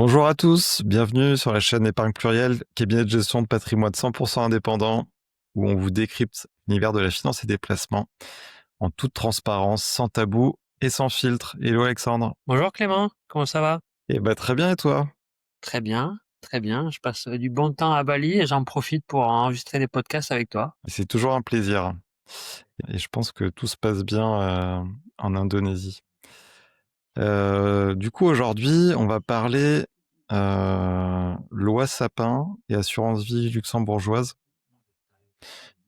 Bonjour à tous, bienvenue sur la chaîne Épargne Pluriel, cabinet de gestion de patrimoine 100% indépendant, où on vous décrypte l'univers de la finance et des placements en toute transparence, sans tabou et sans filtre. Hello Alexandre. Bonjour Clément, comment ça va? Eh ben très bien et toi? Très bien, très bien. Je passe du bon temps à Bali et j'en profite pour enregistrer des podcasts avec toi. C'est toujours un plaisir. Et je pense que tout se passe bien en Indonésie. Du coup aujourd'hui on va parler loi Sapin et assurance vie luxembourgeoise.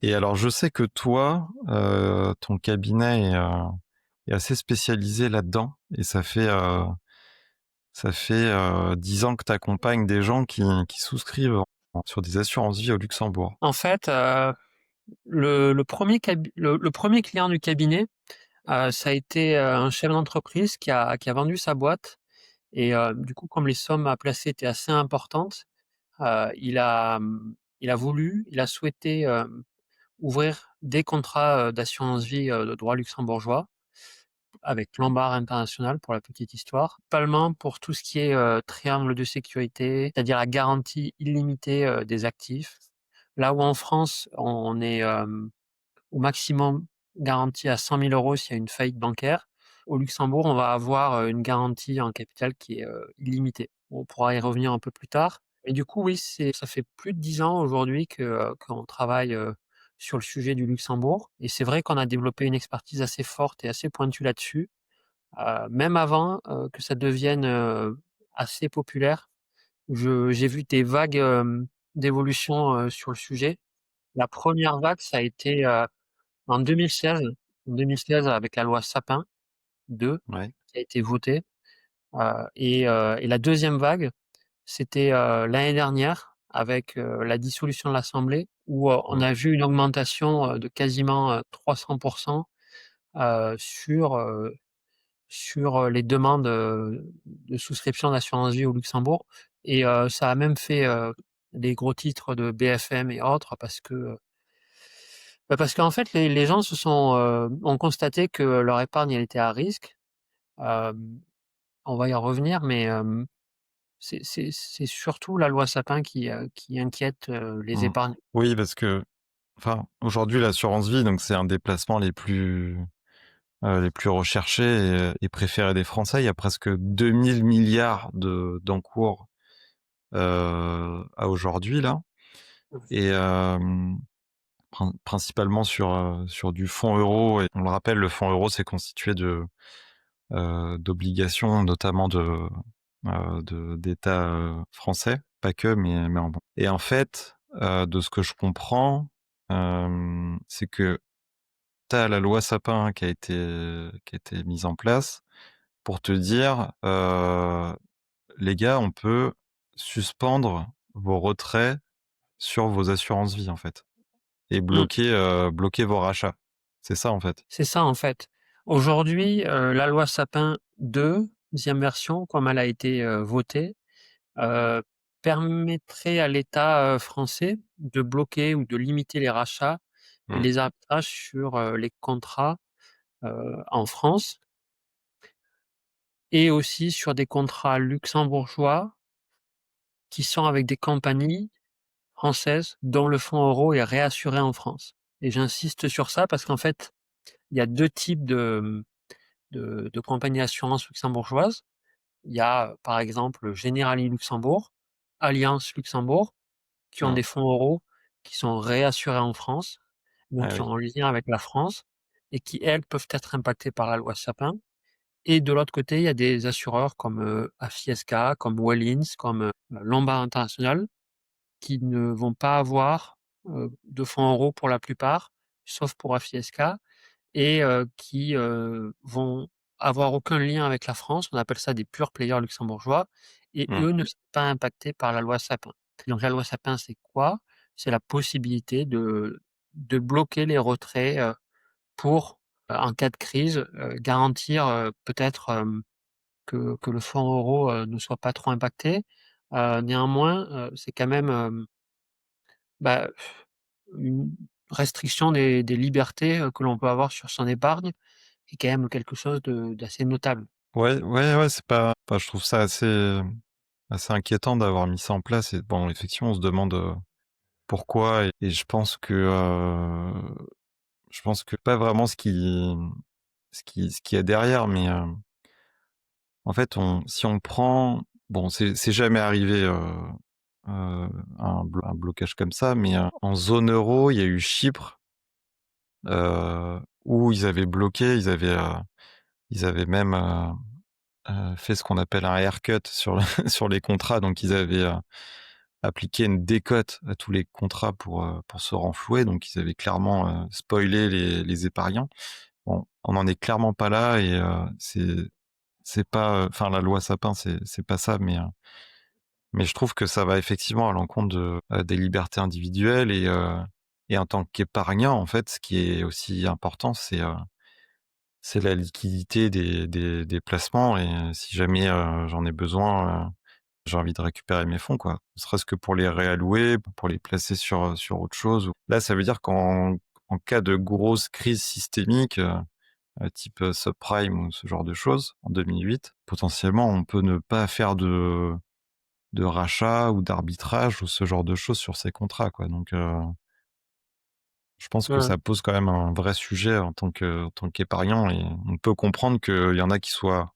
Et alors, je sais que toi, ton cabinet est assez spécialisé là-dedans, et ça fait 10 ans que tu accompagnes des gens qui souscrivent sur des assurances vie au Luxembourg. En fait, le premier client du cabinet, ça a été un chef d'entreprise qui a vendu sa boîte et du coup, comme les sommes à placer étaient assez importantes, il a souhaité ouvrir des contrats d'assurance vie de droit luxembourgeois avec Lombard International pour la petite histoire. Principalement pour tout ce qui est triangle de sécurité, c'est-à-dire la garantie illimitée des actifs. Là où en France, on est au maximum garanti à 100 000 euros s'il y a une faillite bancaire, au Luxembourg, on va avoir une garantie en capital qui est illimitée. On pourra y revenir un peu plus tard. Et du coup, oui, ça fait plus de 10 ans aujourd'hui qu'on travaille sur le sujet du Luxembourg. Et c'est vrai qu'on a développé une expertise assez forte et assez pointue là-dessus. Même avant que ça devienne assez populaire, j'ai vu des vagues d'évolution sur le sujet. La première vague, ça a été en 2016. En 2016, avec la loi Sapin 2 Ouais. qui a été votée. Et la deuxième vague, c'était l'année dernière avec la dissolution de l'Assemblée où on Mm. a vu une augmentation de quasiment 300% sur les demandes de souscription d'assurance vie au Luxembourg. Et ça a même fait des gros titres de BFM et autres parce qu'en fait les gens ont constaté que leur épargne elle était à risque. Hem, on va y revenir, mais c'est surtout la loi Sapin qui inquiète les Mm. épargnants. Oui, parce que, enfin, aujourd'hui, l'assurance vie, donc c'est un des placements les plus recherchés et préférés des Français. Il y a presque 2000 milliards d'encours à aujourd'hui, là. Et principalement sur du fonds euro. Et on le rappelle, le fonds euro, c'est constitué d'obligations, notamment d'États français, pas que, mais en bon. Et en fait, de ce que je comprends, c'est que tu as la loi Sapin qui a été mise en place pour te dire, les gars, on peut suspendre vos retraits sur vos assurances vie, en fait, et Mmh, bloquer vos rachats. C'est ça, en fait. c'est ça, en fait. Aujourd'hui, la loi Sapin 2, 2e version, comme elle a été votée, heu, permettrait à l'État français de bloquer ou de limiter les rachats et Mmh. les arbitrages sur les contrats en France et aussi sur des contrats luxembourgeois qui sont avec des compagnies françaises dont le fonds euro est réassuré en France. Et j'insiste sur ça parce qu'en fait, il y a 2 types de compagnies d'assurance luxembourgeoises. Il y a, par exemple, Generali Luxembourg, Allianz Luxembourg, qui ont Mmh. des fonds euros qui sont réassurés en France, donc Ah qui sont oui. en lien avec la France et qui, elles, peuvent être impactées par la loi Sapin. Et de l'autre côté, il y a des assureurs comme Afiesca, comme Wellins, comme Lombard International, qui ne vont pas avoir de fonds euros pour la plupart, sauf pour Afiesca, et qui vont avoir aucun lien avec la France. On appelle ça des pure players luxembourgeois et Mmh. eux ne sont pas impactés par la loi Sapin. Donc la loi Sapin, c'est quoi? C'est la possibilité de bloquer les retraits pour, en cas de crise, garantir peut-être que le fonds euro ne soit pas trop impacté. Néanmoins, c'est quand même bah, une restriction des libertés que l'on peut avoir sur son épargne est quand même quelque chose d'assez notable. Ouais, ouais, ouais, c'est pas, enfin, je trouve ça assez. assez inquiétant d'avoir mis ça en place et bon, effectivement, on se demande, pourquoi et je pense que pas vraiment ce qu'il y a derrière, mais, en fait, on si on prend bon, c'est jamais arrivé, un blocage comme ça, mais, en zone euro, il y a eu Chypre, où ils avaient même, fait ce qu'on appelle un haircut sur sur les contrats, donc ils avaient, appliqué une décote à tous les contrats pour se renflouer, donc ils avaient clairement, spoilé les épargnants. Bon, on n'en est clairement pas là et c'est pas, enfin la loi Sapin, c'est pas ça, mais je trouve que ça va effectivement à l'encontre des libertés individuelles et en tant qu'épargnant, en fait, ce qui est aussi important, c'est la liquidité des placements et si jamais, j'en ai besoin, j'ai envie de récupérer mes fonds, quoi. Ne serait-ce que pour les réallouer, pour les placer sur autre chose. Là, ça veut dire qu'en cas de grosse crise systémique, type, subprime ou ce genre de choses, en 2008, potentiellement, on peut ne pas faire de rachat ou d'arbitrage ou ce genre de choses sur ces contrats, quoi. Donc, je pense que Ouais. ça pose quand même un vrai sujet en tant qu'épargnant et on peut comprendre qu'il y en a qui soient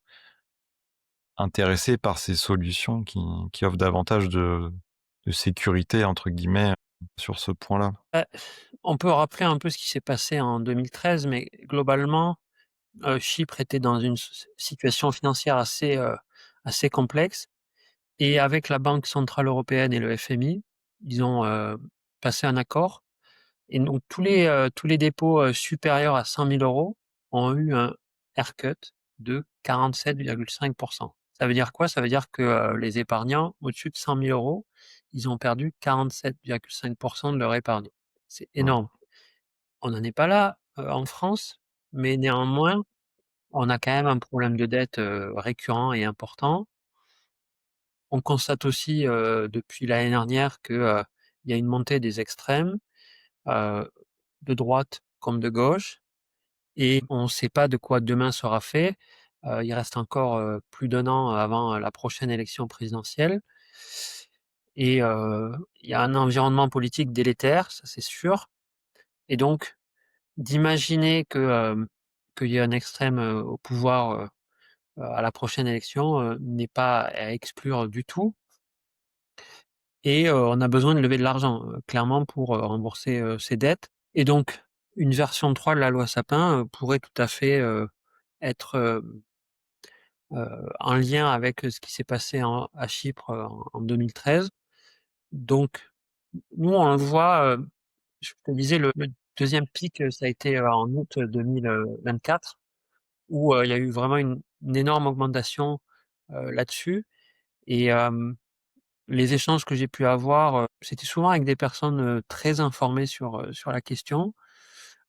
intéressés par ces solutions qui offrent davantage de «sécurité» entre guillemets, sur ce point-là. Bah, on peut rappeler un peu ce qui s'est passé en 2013, mais globalement, Chypre était dans une situation financière assez complexe et avec la Banque centrale européenne et le FMI, ils ont, passé un accord et donc tous les dépôts, supérieurs à 100 000 € ont eu un haircut de 47,5. Ça veut dire quoi? Ça veut dire que, les épargnants au-dessus de 100 000 €, ils ont perdu 47,5 de leur épargne. C'est Ouais, énorme. On n'en est pas là, en France, mais néanmoins, on a quand même un problème de dette, récurrent et important. On constate aussi, depuis l'année dernière que, il y a une montée des extrêmes, heu, de droite comme de gauche et on ne sait pas de quoi demain sera fait. Il reste encore, plus d'un an avant la prochaine élection présidentielle et il y a un environnement politique délétère, ça c'est sûr et donc d'imaginer que, qu'il y ait un extrême, au pouvoir, à la prochaine élection, n'est pas à exclure du tout et on a besoin de lever de l'argent, clairement pour, rembourser, ses dettes et donc une version 3 de la loi Sapin, pourrait tout à fait, être, en lien avec, ce qui s'est passé à Chypre, en 2013. Donc nous, on le voit, je te disais le 2e pic, ça a été, en août 2024 où, il y a eu vraiment une énorme augmentation, là-dessus et les échanges que j'ai pu avoir, c'était souvent avec des personnes, très informées sur la question,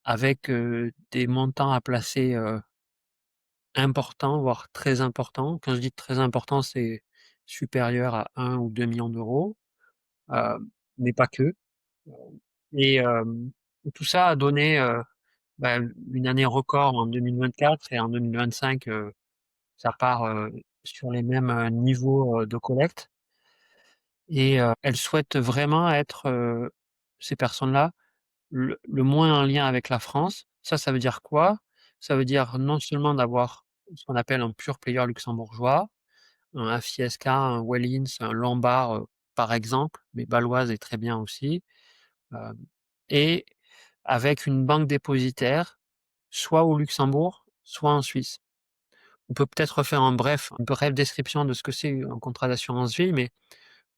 avec, des montants à placer, importants, voire très importants. Quand je dis très importants, c'est supérieur à 1 ou 2 millions d'euros, mais pas que. Et tout ça a donné, bah, une année record en 2024 et en 2025, ça part, sur les mêmes, niveaux, de collecte et elles souhaitent vraiment être, ces personnes-là, le moins en lien avec la France. Ça veut dire quoi? Ça veut dire non seulement d'avoir ce qu'on appelle un pure player luxembourgeois, un Fiesca, un Wellins, un Lombard, par exemple, mais Baloise est très bien aussi, hem et avec une banque dépositaire, soit au Luxembourg, soit en Suisse. On peut peut-être faire une brève description de ce que c'est un contrat d'assurance vie, mais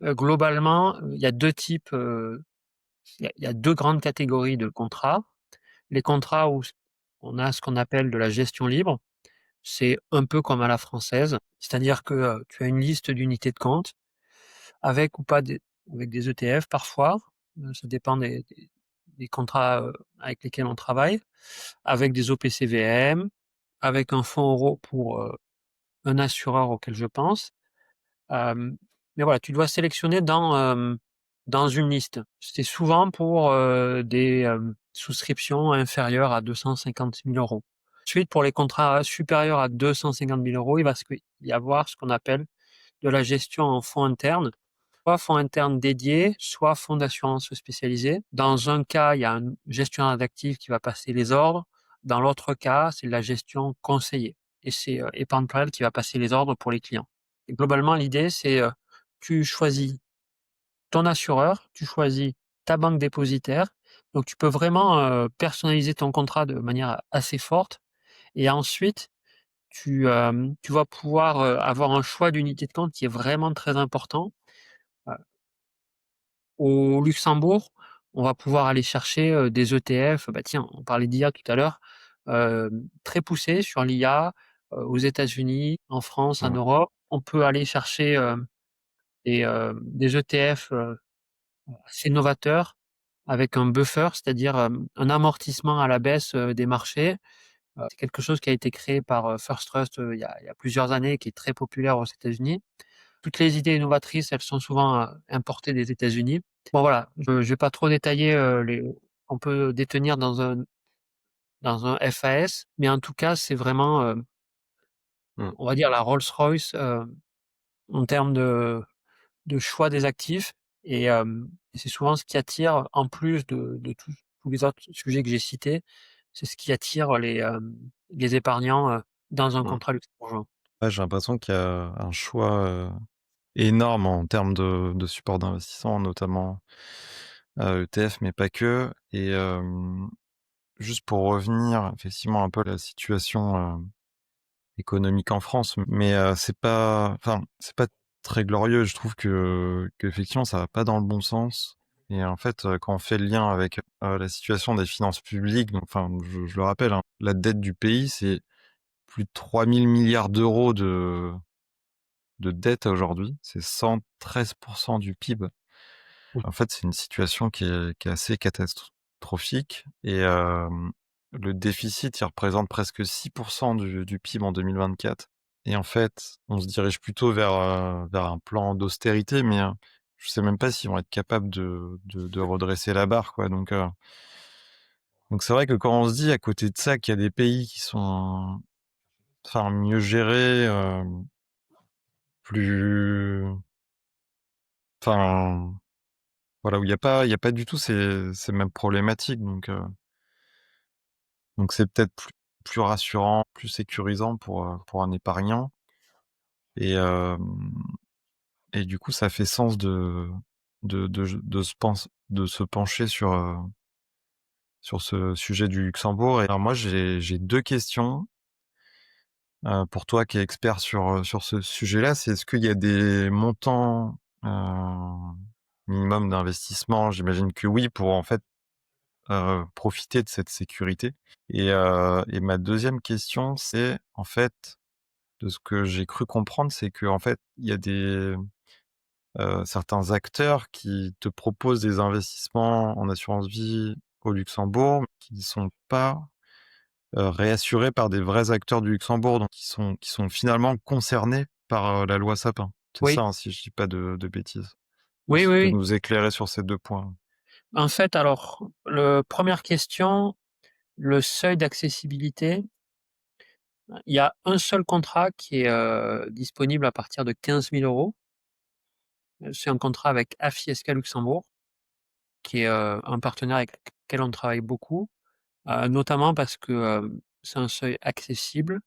globalement, il y a 2 types, il y a 2 grandes catégories de contrats. Les contrats où on a ce qu'on appelle de la gestion libre, c'est un peu comme à la française, c'est-à-dire que, tu as une liste d'unités de compte avec ou pas avec des ETF parfois, ça dépend des contrats, avec lesquels on travaille, avec des OPCVM, avec un fonds euro pour, un assureur auquel je pense. Hem, mais voilà, tu dois sélectionner dans une liste. C'est souvent pour, des, souscriptions inférieures à 250 000 €. Ensuite, pour les contrats supérieurs à 250 000 €, il va y avoir ce qu'on appelle de la gestion en fonds internes, soit fonds internes dédiés, soit fonds d'assurance spécialisés. Dans un cas, il y a un gestionnaire d'actifs qui va passer les ordres. Dans l'autre cas, c'est de la gestion conseillée et c'est Épargne-Pluriel qui va passer les ordres pour les clients. Et globalement, l'idée, c'est tu choisis ton assureur, tu choisis ta banque dépositaire. Donc tu peux vraiment personnaliser ton contrat de manière assez forte et ensuite tu vas pouvoir avoir un choix d'unité de compte qui est vraiment très important. Heu, Au Luxembourg, on va pouvoir aller chercher des ETF, bah, tiens, on parlait d'IA tout à l'heure, très poussés sur l'IA, aux États-Unis, en France, en Mmh. Europe. On peut aller chercher des ETF assez novateurs avec un buffer, c'est-à-dire un amortissement à la baisse des marchés. C'est quelque chose qui a été créé par First Trust il y a plusieurs années, qui est très populaire aux États-Unis. Toutes les idées innovatrices, elles sont souvent importées des États-Unis. Bon voilà, je ne vais pas trop détailler les on peut détenir dans un FAS, mais en tout cas, c'est vraiment Mmh. on va dire la Rolls-Royce en termes de choix des actifs et c'est souvent ce qui attire en plus de tous les autres sujets que j'ai cités, c'est ce qui attire les épargnants dans un Mmh. contrat luxembourgeois. Ouais, j'ai l'impression qu'il y a un choix, énorme en termes de support d'investissement, notamment, ETF, mais pas que. Et juste pour revenir effectivement un peu à la situation, économique en France, mais c'est pas, enfin, c'est pas très glorieux. Je trouve qu'effectivement ça va pas dans le bon sens. Et en fait, quand on fait le lien avec, la situation des finances publiques, donc enfin, je le rappelle, hein, la dette du pays, c'est plus de 3 000 milliards d'euros de dette aujourd'hui. C'est 113 du PIB. Oui. En fait, c'est une situation qui est assez catastrophique. Et le déficit, il représente presque 6 du PIB en 2024. Et en fait, on se dirige plutôt vers un plan d'austérité, mais je sais même pas s'ils vont être capables de redresser la barre, quoi. Donc c'est vrai que quand on se dit à côté de ça qu'il y a des pays qui sont, enfin, mieux gérés, plus, enfin, voilà, où il y a pas du tout ces mêmes problématiques. Donc c'est peut-être plus rassurant, plus sécurisant pour un épargnant. Et et du coup, ça fait sens de se pencher sur ce sujet du Luxembourg. Et alors moi, j'ai 2 questions, pour toi qui es expert sur ce sujet-là. C'est, est-ce qu'il y a des montants, minimum d'investissement? J'imagine que oui, pour en fait, profiter de cette sécurité. Et ma deuxième question, c'est, en fait, de ce que j'ai cru comprendre, c'est qu'en fait, il y a certains acteurs qui te proposent des investissements en assurance vie au Luxembourg, mais qui ne sont pas, réassurés par des vrais acteurs du Luxembourg, donc qui sont finalement concernés par, la loi Sapin. C'est Oui, ça, hein, si je dis pas de bêtises? oui, Si oui, tu peux oui. nous éclairer sur ces 2 points? En fait, alors, première question, le seuil d'accessibilité, il y a un seul contrat qui est disponible à partir de 15 000 €. C'est un contrat avec AFI-SK Luxembourg, qui est un partenaire avec lequel on travaille beaucoup, notamment parce que c'est un seuil accessible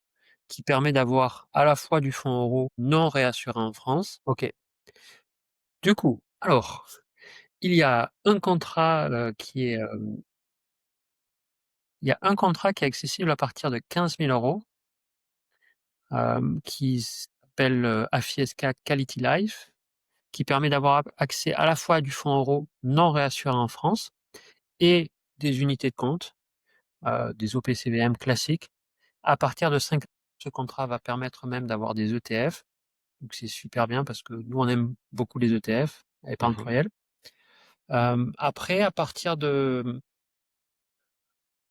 qui permet d'avoir à la fois du fonds euro non réassuré en France. OK. Du coup, alors, il y a un contrat il y a un contrat qui est accessible à partir de 15 000 €, qui s'appelle AFI-SK Quality Life, qui permet d'avoir accès à la fois à du fonds euro non réassuré en France et des unités de compte, des OPCVM classiques. À partir de 5, ce contrat va permettre même d'avoir des ETF, donc c'est super bien parce que nous, on aime beaucoup les ETF à épargne Mmh. plurielle. Après, à partir de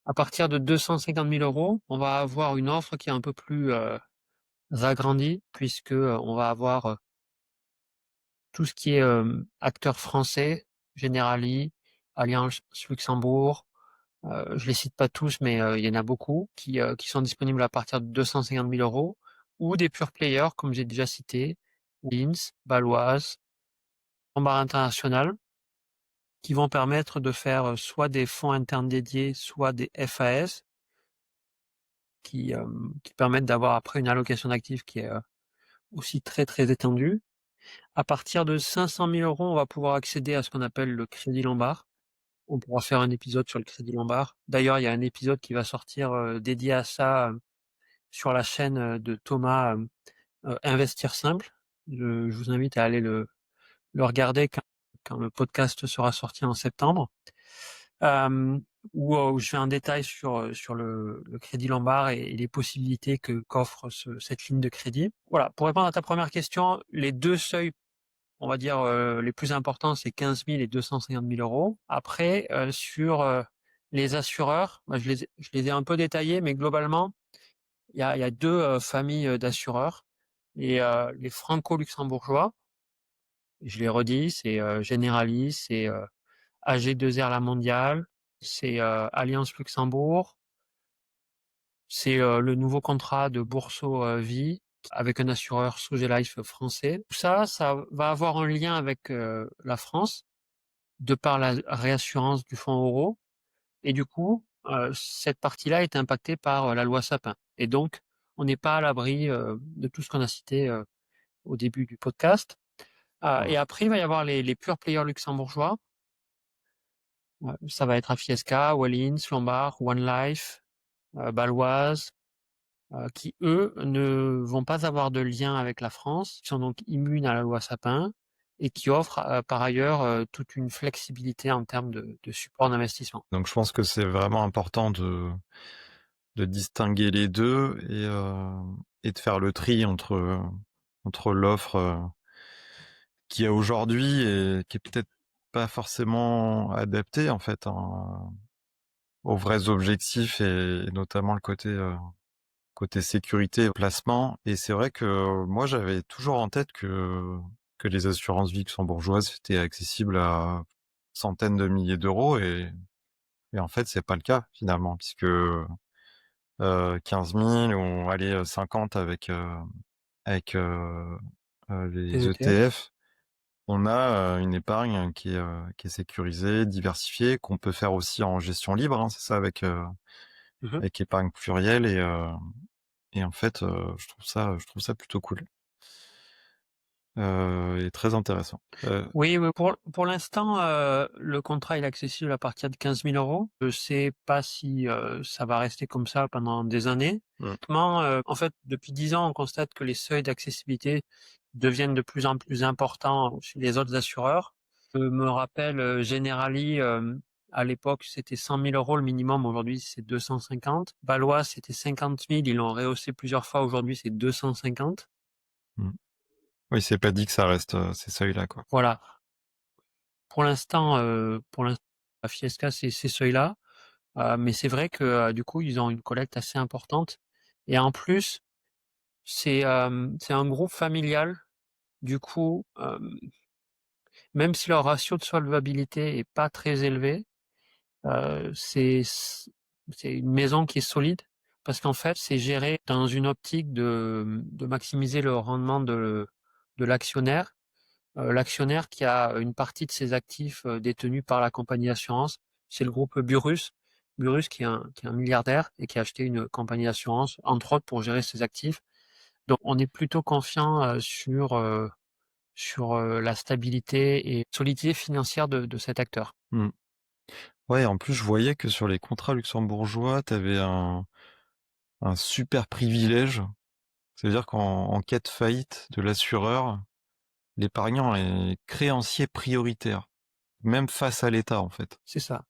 250 000 €, on va avoir une offre qui est un peu plus agrandie puisque on va avoir tout ce qui est acteurs français, Generali, Allianz Luxembourg, je les cite pas tous, mais il y en a beaucoup qui sont disponibles à partir de 250 000 € ou des pure players comme j'ai déjà cité, Linz, Baloise, Lombard International, qui vont permettre de faire soit des fonds internes dédiés, soit des FAS, qui permettent d'avoir après une allocation d'actifs qui est aussi très très étendue. À partir de 500 000 euros, on va pouvoir accéder à ce qu'on appelle le crédit Lombard. On pourra faire un épisode sur le crédit Lombard. D'ailleurs, il y a un épisode qui va sortir dédié à ça sur la chaîne de Thomas, Investir Simple. Je vous invite à aller le regarder quand le podcast sera sorti en septembre. Où je fais un détail sur le crédit Lombard et les possibilités qu'offre cette ligne de crédit. Voilà, pour répondre à ta première question, les deux seuils, on va dire, les plus importants, c'est 15 000 et 250 000 euros. Après, sur les assureurs, moi, je les ai un peu détaillés, mais globalement, il y a deux familles d'assureurs. Les franco-luxembourgeois, je les redis, c'est Generali, c'est AG2R La Mondiale, c'est Alliance Luxembourg, c'est le nouveau contrat de Bourso Vie avec un assureur Sogelife français. Tout ça, ça va avoir un lien avec la France de par la réassurance du fonds euro. Et du coup, cette partie-là est impactée par la loi Sapin. Et donc, on n'est pas à l'abri de tout ce qu'on a cité au début du podcast. Mmh. Et après, il va y avoir les pure players luxembourgeois. Ça va être Afieska, Wallins, Lombard, One Life, Baloise, qui eux ne vont pas avoir de lien avec la France, qui sont donc immunes à la loi Sapin et qui offrent par ailleurs toute une flexibilité en termes de support d'investissement. Donc je pense que c'est vraiment important de distinguer les 2 et de faire le tri entre l'offre, qu'il y a aujourd'hui et qui est peut-être pas forcément adaptée en fait, aux vrais objectifs et notamment le côté sécurité, placement. Et c'est vrai que moi j'avais toujours en tête que les assurances vie luxembourgeoises étaient accessibles à centaines de milliers d'euros et en fait c'est pas le cas finalement puisque 15 000 ou allez 50 avec Les les ETF. ETF. On a une épargne qui est sécurisée, diversifiée, qu'on peut faire aussi en gestion libre, hein, c'est ça, Mhm. avec épargne plurielle et en fait, je trouve ça plutôt cool, et très intéressant. Oui, oui, pour l'instant, le contrat il est accessible à partir de 15 000 euros. Je sais pas si ça va rester comme ça pendant des années. Mmh. Honnêtement, en fait, depuis 10 ans, on constate que les seuils d'accessibilité deviennent de plus en plus importants chez les autres assureurs. Je me rappelle, Generali, à l'époque, c'était 100 000 euros le minimum. Aujourd'hui, c'est 250. Balois, c'était 50 000. Ils l'ont rehaussé plusieurs fois. Aujourd'hui, c'est 250. Mmh. Oui, c'est pas dit que ça reste, ces seuils-là, quoi. Voilà. Pour l'instant, la Fiesca, c'est ces seuils-là. Mais c'est vrai que du coup, ils ont une collecte assez importante. Et en plus, c'est un groupe familial. Du coup, même si leur ratio de solvabilité est pas très élevé, euh, c'est c'est une maison qui est solide parce qu'en fait, c'est géré dans une optique de maximiser le rendement de l'actionnaire. L'actionnaire qui a une partie de ses actifs détenus par la compagnie d'assurance, c'est le groupe Burrus. Burrus qui est un milliardaire et qui a acheté une compagnie d'assurance, entre autres pour gérer ses actifs. Donc on est plutôt confiant sur la stabilité et solidité financière de cet acteur. Mmh. Ouais, en plus, je voyais que sur les contrats luxembourgeois, tu avais un super privilège. C'est-à-dire qu'en cas de faillite de l'assureur, l'épargnant est créancier prioritaire, même face à l'État, en fait. C'est ça.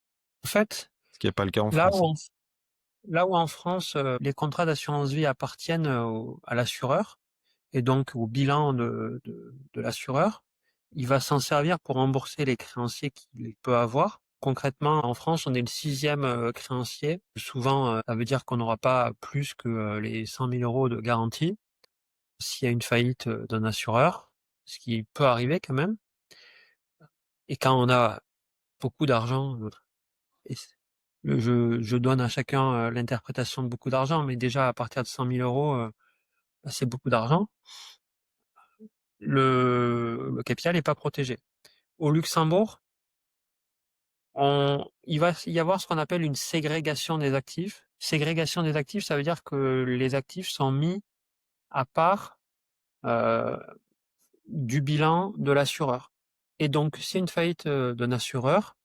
En fait, Ce qui est pas le cas en là France. où, en- là où en France, les contrats d'assurance vie appartiennent à l'assureur, et donc au bilan de l'assureur. Il va s'en servir pour rembourser les créanciers qu'il peut avoir. Concrètement, en France, on est le sixième créancier. Souvent, ça veut dire qu'on n'aura pas plus que les 100 000 euros de garantie s'il y a une faillite d'un assureur, ce qui peut arriver quand même. Et quand on a beaucoup d'argent, et je donne à chacun l'interprétation de beaucoup d'argent, mais déjà à partir de 100 000 euros, c'est beaucoup d'argent. le capital est pas protégé. Au Luxembourg, il va y avoir ce qu'on appelle une ségrégation des actifs. Ségrégation des actifs, ça veut dire que les actifs sont mis à part, heu, du bilan de l'assureur et donc s'il y a une faillite, d'un assureur,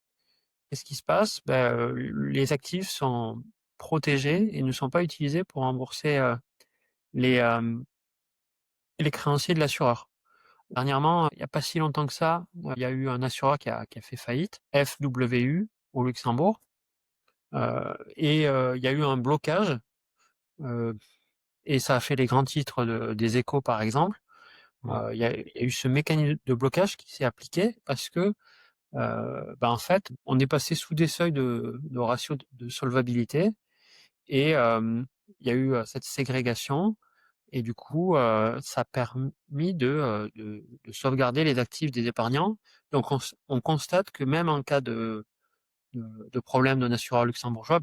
qu'est-ce qui se passe? Les actifs sont protégés et ne sont pas utilisés pour rembourser, les, les créanciers de l'assureur. Dernièrement, il n'y a pas si longtemps que ça, il y a eu un assureur qui a fait faillite, FWU au Luxembourg, il y a eu un blocage, heu et ça a fait les grands titres des Échos, par exemple. Mmh. Il y a eu ce mécanisme de blocage qui s'est appliqué parce que, en fait, on est passé sous des seuils de ratio de solvabilité et il y a eu, cette ségrégation et du coup, ça a permis de sauvegarder les actifs des épargnants. Donc on constate que même en cas de problème d'un assureur luxembourgeois,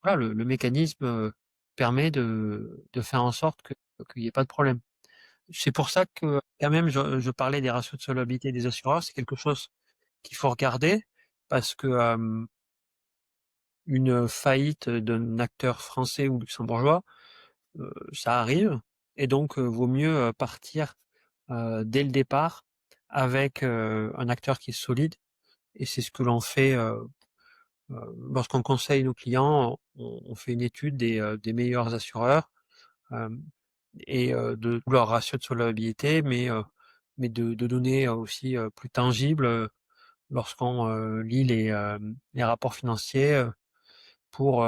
voilà, le mécanisme, permet de faire en sorte qu'il y ait pas de problème. C'est pour ça que quand même je parlais des ratios de solvabilité des assureurs, c'est quelque chose qu'il faut regarder parce que, une faillite d'un acteur français ou luxembourgeois, ça arrive et donc vaut mieux, partir, dès le départ avec, un acteur qui est solide et c'est ce que l'on fait, lorsqu'on conseille nos clients, on fait une étude des meilleurs assureurs, hem de leur ratio de solvabilité, mais de données aussi, plus tangibles, lorsqu'on, lit les rapports financiers, pour,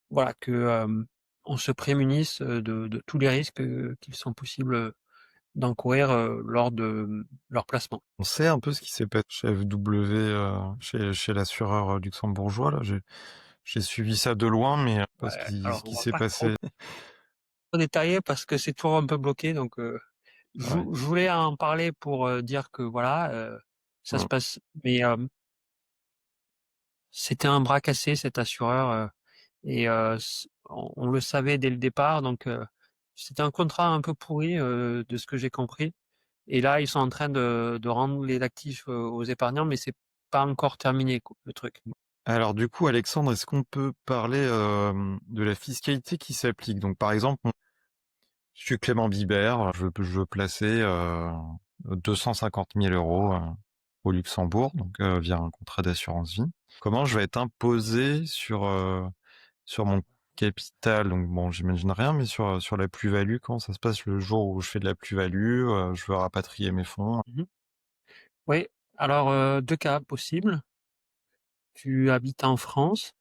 voilà que, on se prémunisse, de tous les risques, qu'il sont possibles, d'encourir, lors de, leur placement. On sait un peu ce qui s'est passé chez FW, chez l'assureur, luxembourgeois là? J'ai suivi ça de loin, mais pas Ouais, ce alors on qui va s'est pas trop passé. détailler parce que c'est toujours un peu bloqué donc Ouais. je voulais en parler pour, dire que voilà, ça se Mmh. passe mais c'était un bras cassé cet assureur, s on le savait dès le départ donc c'était un contrat un peu pourri, de ce que j'ai compris et là, ils sont en train de rendre les actifs, aux épargnants mais c'est pas encore terminé quoi, le truc. Alors du coup, Alexandre, est-ce qu'on peut parler, de la fiscalité qui s'applique? Donc par exemple, je suis Clément Bibert, je veux placer, 250 000 € au Luxembourg, donc via un contrat d'assurance vie. Comment je vais être imposé sur mon capital? Donc bon, j'imagine rien, mais sur la plus-value, comment ça se passe le jour où je fais de la plus-value, je veux rapatrier mes fonds? Mmh. Oui, alors, 2 cas possibles. Tu habites en France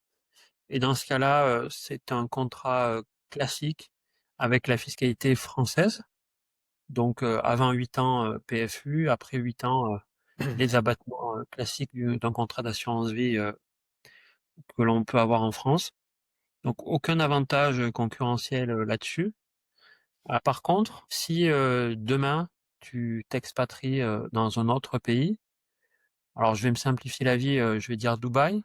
et dans ce cas-là, c'est un contrat, classique avec la fiscalité française. Donc, avant 8 ans, PFU, après 8 ans, les abattements, classiques d'un contrat d'assurance vie, que l'on peut avoir en France. Donc aucun avantage, concurrentiel, là-dessus. Par contre, si, demain tu t'expatries, dans un autre pays, alors je vais me simplifier la vie, je vais dire Dubaï,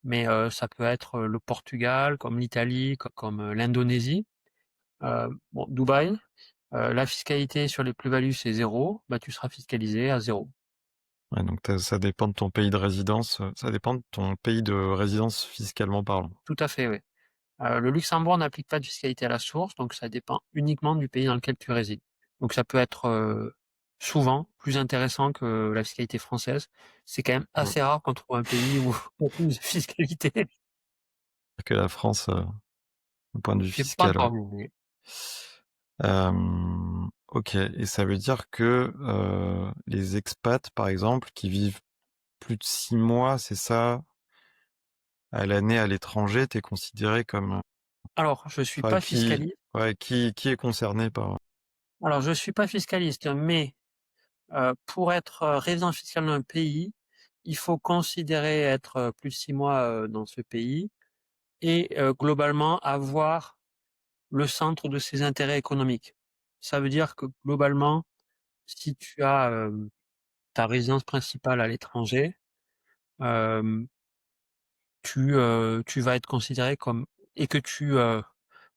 mais, ça peut être, le Portugal, comme l'Italie, comme, l'Indonésie. Bon Dubaï, la fiscalité sur les plus-values c'est 0, bah, tu seras fiscalisé à 0. Ouais, donc ça dépend de ton pays de résidence, ça dépend de ton pays de résidence fiscalement parlant. Tout à fait, oui. Le Luxembourg n'applique pas de fiscalité à la source, donc ça dépend uniquement du pays dans lequel tu résides. Donc ça peut être, souvent plus intéressant que la fiscalité française. C'est quand même Mmh. assez rare qu'on trouve un pays où il y a plus de fiscalité. Que la France, au point de vue J'ai pas fiscal, ouais. encore vu, mais OK, et ça veut dire que, les expats, par exemple, qui vivent plus de 6 mois, c'est ça, à l'année à l'étranger, tu es considéré comme, alors je suis enfin pas qui fiscaliste ouais, qui est concerné par alors je suis pas fiscaliste, mais, pour être, résident fiscal d'un pays, il faut considérer être, plus de 6 mois, dans ce pays et globalement avoir le centre de ses intérêts économiques. Ça veut dire que globalement, si tu as, ta résidence principale à l'étranger, hem, tu vas être considéré comme et que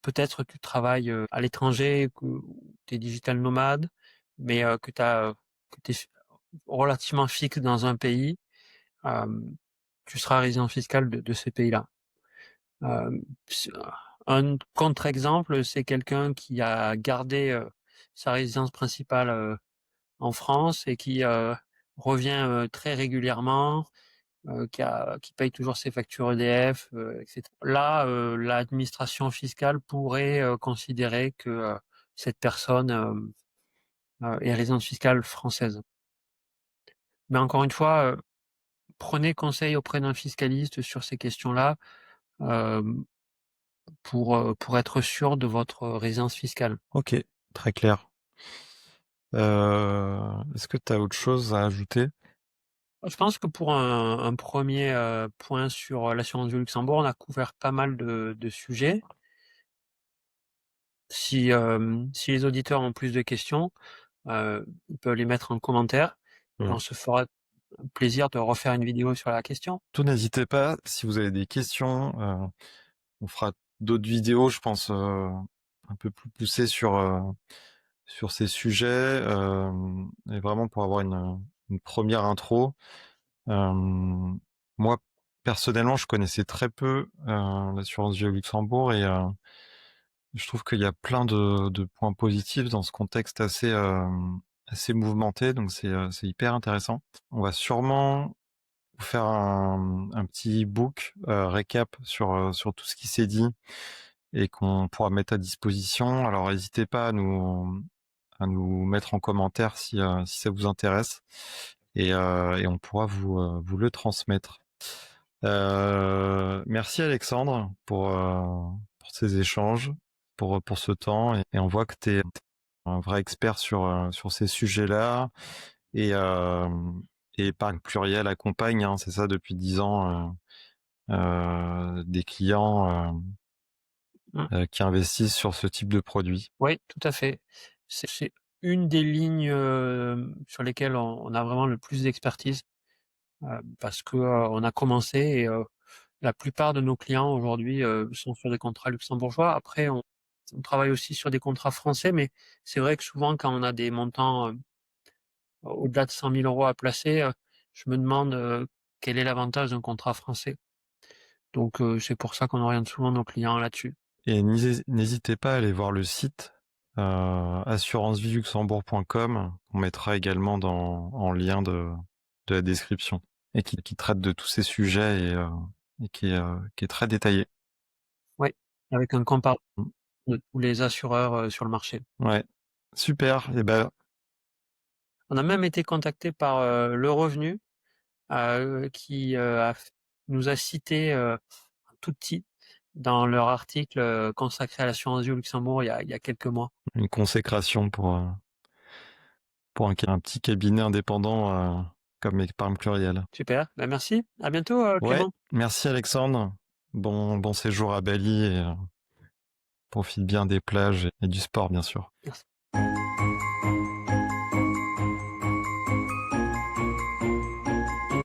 peut-être tu travailles, à l'étranger, que tu es digital nomade, mais que tu es relativement fixe dans un pays, tu seras résident fiscal de ces pays-là. S Un contre-exemple, c'est quelqu'un qui a gardé, sa résidence principale, en France et qui, revient, très régulièrement, qui paye toujours ses factures EDF, et cetera. Là, l'administration fiscale pourrait, considérer que, cette personne, est résidente fiscale française. Mais encore une fois, prenez conseil auprès d'un fiscaliste sur ces questions-là, hem, pour être sûr de votre résidence fiscale. OK, très clair. Est-ce que tu as autre chose à ajouter? Je pense que pour un 1er, point sur, l'assurance du Luxembourg, on a couvert pas mal de sujets. Si les auditeurs ont plus de questions, ils peuvent les mettre en commentaire et Mmh. on se fera plaisir de refaire une vidéo sur la question. Surtout n'hésitez pas, si vous avez des questions, on fera d'autres vidéos, je pense, un peu plus poussées sur ces sujets, et vraiment pour avoir une première intro. Moi, personnellement, je connaissais très peu, l'assurance vie au Luxembourg et je trouve qu'il y a plein de points positifs dans ce contexte assez mouvementé, donc c'est hyper intéressant. On va sûrement vous faire un petit book, récap sur tout ce qui s'est dit et qu'on pourra mettre à disposition. Alors n'hésitez pas à nous mettre en commentaire si ça vous intéresse et on pourra vous le transmettre. Merci Alexandre pour ces échanges, pour ce temps et on voit que tu es un vrai expert sur ces sujets-là et Épargne Pluriel accompagne, hein, c'est ça depuis 10 ans, des clients, Mmh. qui investissent sur ce type de produit. Oui, tout à fait. C'est une des lignes, sur lesquelles on a vraiment le plus d'expertise, parce que, on a commencé et la plupart de nos clients aujourd'hui, sont sur des contrats luxembourgeois. Après on travaille aussi sur des contrats français, mais c'est vrai que souvent quand on a des montants, au-delà de 100 000 € à placer, je me demande, quel est l'avantage d'un contrat français? Donc c'est pour ça qu'on oriente souvent nos clients là-dessus. Et n'hésitez pas à aller voir le site, assuranceviluxembourg.com, qu'on mettra également en lien de la description et qui traite de tous ces sujets et qui est très détaillé. Oui, avec un comparatif Mmh. de tous les assureurs, sur le marché. Ouais, super et ben On a même été contacté par, Le Revenu, qui, nous a cité, un tout petit dans leur article, consacré à l'assurance vie au Luxembourg il y a quelques mois. une consécration pour un petit cabinet indépendant, comme Épargne Pluriel. Super, bah, merci. À bientôt, Ouais, Clément. merci Alexandre. Bon séjour à Bali et profite bien des plages et du sport, bien sûr. Merci.